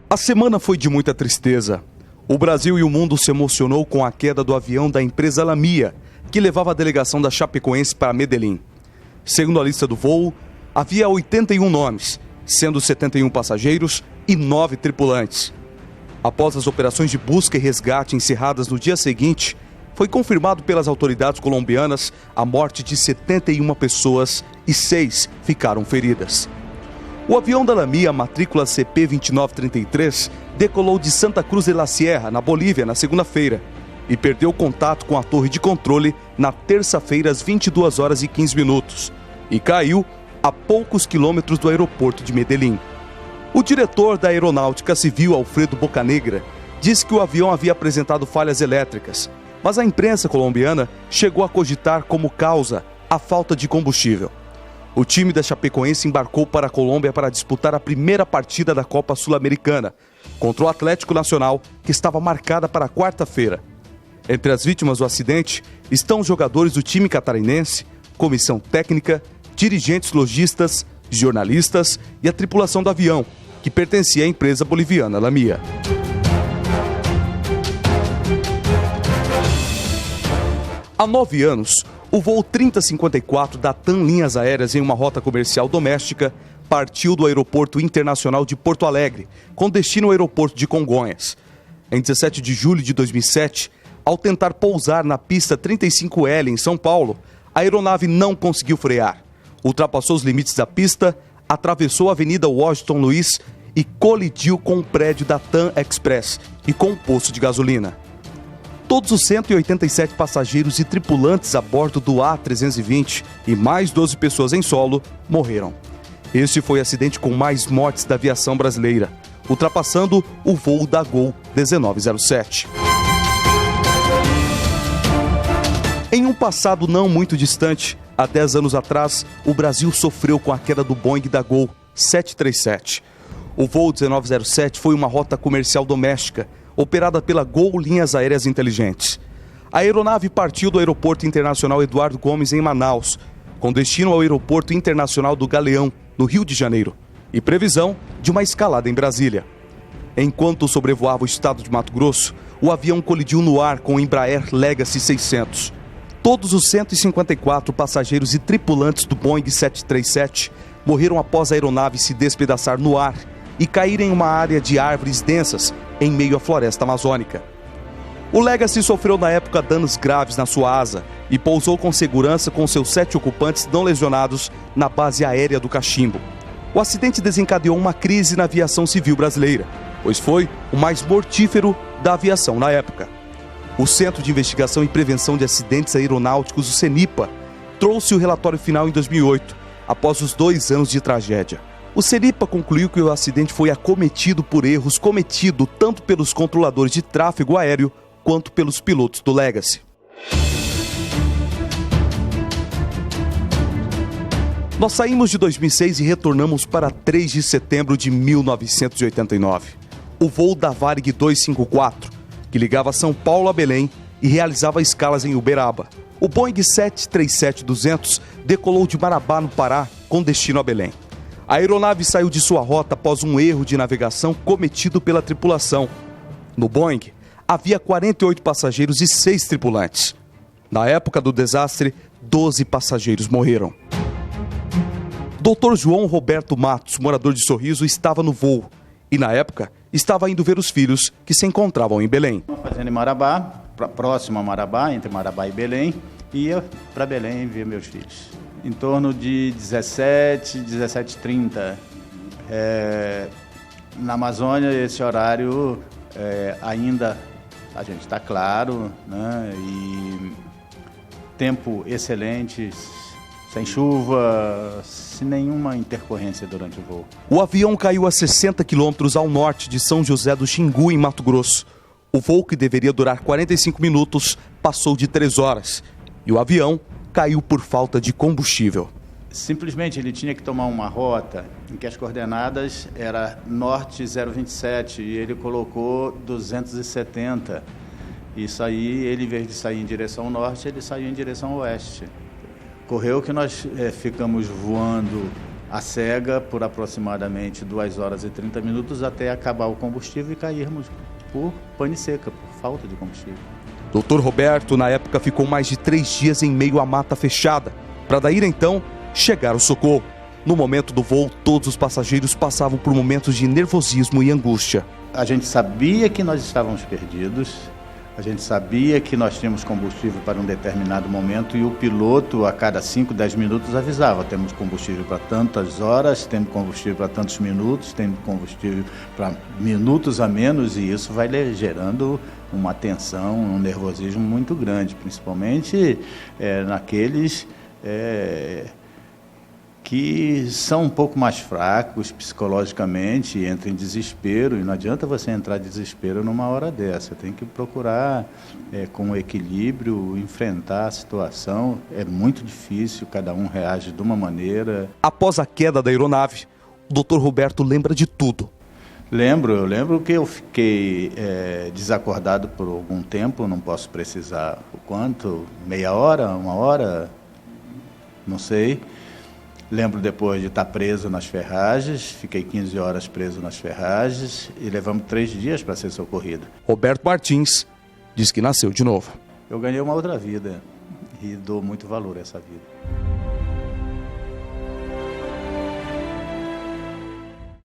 A semana foi de muita tristeza. O Brasil e o mundo se emocionou com a queda do avião da empresa Lamia, que levava a delegação da Chapecoense para Medellín. Segundo a lista do voo, havia 81 nomes, sendo 71 passageiros e 9 tripulantes. Após as operações de busca e resgate encerradas no dia seguinte, foi confirmado pelas autoridades colombianas a morte de 71 pessoas e 6 ficaram feridas. O avião da Lamia, matrícula CP-2933, decolou de Santa Cruz de la Sierra, na Bolívia, na segunda-feira, e perdeu contato com a torre de controle na terça-feira às 22 horas e 15 minutos, e caiu a poucos quilômetros do aeroporto de Medellín. O diretor da Aeronáutica Civil, Alfredo Bocanegra, disse que o avião havia apresentado falhas elétricas, mas a imprensa colombiana chegou a cogitar como causa a falta de combustível. O time da Chapecoense embarcou para a Colômbia para disputar a primeira partida da Copa Sul-Americana contra o Atlético Nacional, que estava marcada para quarta-feira. Entre as vítimas do acidente estão os jogadores do time catarinense, comissão técnica, dirigentes lojistas, jornalistas e a tripulação do avião, que pertencia à empresa boliviana Lamia. Há 9 anos, o voo 3054 da TAM Linhas Aéreas, em uma rota comercial doméstica, partiu do Aeroporto Internacional de Porto Alegre, com destino ao aeroporto de Congonhas. Em 17 de julho de 2007, ao tentar pousar na pista 35L em São Paulo, a aeronave não conseguiu frear. Ultrapassou os limites da pista, atravessou a Avenida Washington Luiz e colidiu com o prédio da TAM Express e com um posto de gasolina. Todos os 187 passageiros e tripulantes a bordo do A320 e mais 12 pessoas em solo morreram. Este foi o acidente com mais mortes da aviação brasileira, ultrapassando o voo da Gol 1907. Em um passado não muito distante, há 10 anos atrás, o Brasil sofreu com a queda do Boeing da Gol 737. O voo 1907 foi uma rota comercial doméstica, operada pela Gol Linhas Aéreas Inteligentes. A aeronave partiu do Aeroporto Internacional Eduardo Gomes, em Manaus, com destino ao Aeroporto Internacional do Galeão, no Rio de Janeiro, e previsão de uma escalada em Brasília. Enquanto sobrevoava o estado de Mato Grosso, o avião colidiu no ar com o Embraer Legacy 600. Todos os 154 passageiros e tripulantes do Boeing 737 morreram após a aeronave se despedaçar no ar e cair em uma área de árvores densas em meio à floresta amazônica. O Legacy sofreu na época danos graves na sua asa e pousou com segurança com seus 7 ocupantes não lesionados na base aérea do Cachimbo. O acidente desencadeou uma crise na aviação civil brasileira, pois foi o mais mortífero da aviação na época. O Centro de Investigação e Prevenção de Acidentes Aeronáuticos, o CENIPA, trouxe o relatório final em 2008, após os 2 anos de tragédia. O CENIPA concluiu que o acidente foi acometido por erros cometidos tanto pelos controladores de tráfego aéreo quanto pelos pilotos do Legacy. Nós saímos de 2006 e retornamos para 3 de setembro de 1989. O voo da Varig 254, que ligava São Paulo a Belém e realizava escalas em Uberaba. O Boeing 737-200 decolou de Marabá, no Pará, com destino a Belém. A aeronave saiu de sua rota após um erro de navegação cometido pela tripulação. No Boeing, havia 48 passageiros e 6 tripulantes. Na época do desastre, 12 passageiros morreram. Dr. João Roberto Matos, morador de Sorriso, estava no voo e, na época, estava indo ver os filhos que se encontravam em Belém. Fazendo em Marabá, próximo a Marabá, entre Marabá e Belém, ia para Belém ver meus filhos. Em torno de 17h30. Na Amazônia, esse horário ainda a gente está claro, né? E tempo excelente, sem chuva, sem nenhuma intercorrência durante o voo. O avião caiu a 60 quilômetros ao norte de São José do Xingu, em Mato Grosso. O voo, que deveria durar 45 minutos, passou de 3 horas. E o avião caiu por falta de combustível. Simplesmente ele tinha que tomar uma rota em que as coordenadas era norte 027 e ele colocou 270. Isso aí, ele, em vez de sair em direção norte, ele saiu em direção oeste. Correu que nós ficamos voando a cega por aproximadamente 2 horas e 30 minutos até acabar o combustível e cairmos por pane seca, por falta de combustível. Dr. Roberto, na época, ficou mais de 3 dias em meio à mata fechada, para daí então chegar o socorro. No momento do voo, todos os passageiros passavam por momentos de nervosismo e angústia. A gente sabia que nós estávamos perdidos, a gente sabia que nós tínhamos combustível para um determinado momento e o piloto, a cada 5, 10 minutos, avisava: temos combustível para tantas horas, temos combustível para tantos minutos, temos combustível para minutos a menos, e isso vai gerando uma tensão, um nervosismo muito grande, principalmente naqueles que são um pouco mais fracos psicologicamente, entram em desespero, e não adianta você entrar em desespero numa hora dessa. Tem que procurar, com equilíbrio, enfrentar a situação. É muito difícil, cada um reage de uma maneira. Após a queda da aeronave, o Dr. Roberto lembra de tudo. Eu lembro que eu fiquei desacordado por algum tempo, não posso precisar o quanto, meia hora, 1 hora, não sei. Lembro depois de estar preso nas ferragens, fiquei 15 horas preso nas ferragens e levamos 3 dias para ser socorrido. Roberto Martins diz que nasceu de novo. Eu ganhei uma outra vida e dou muito valor a essa vida.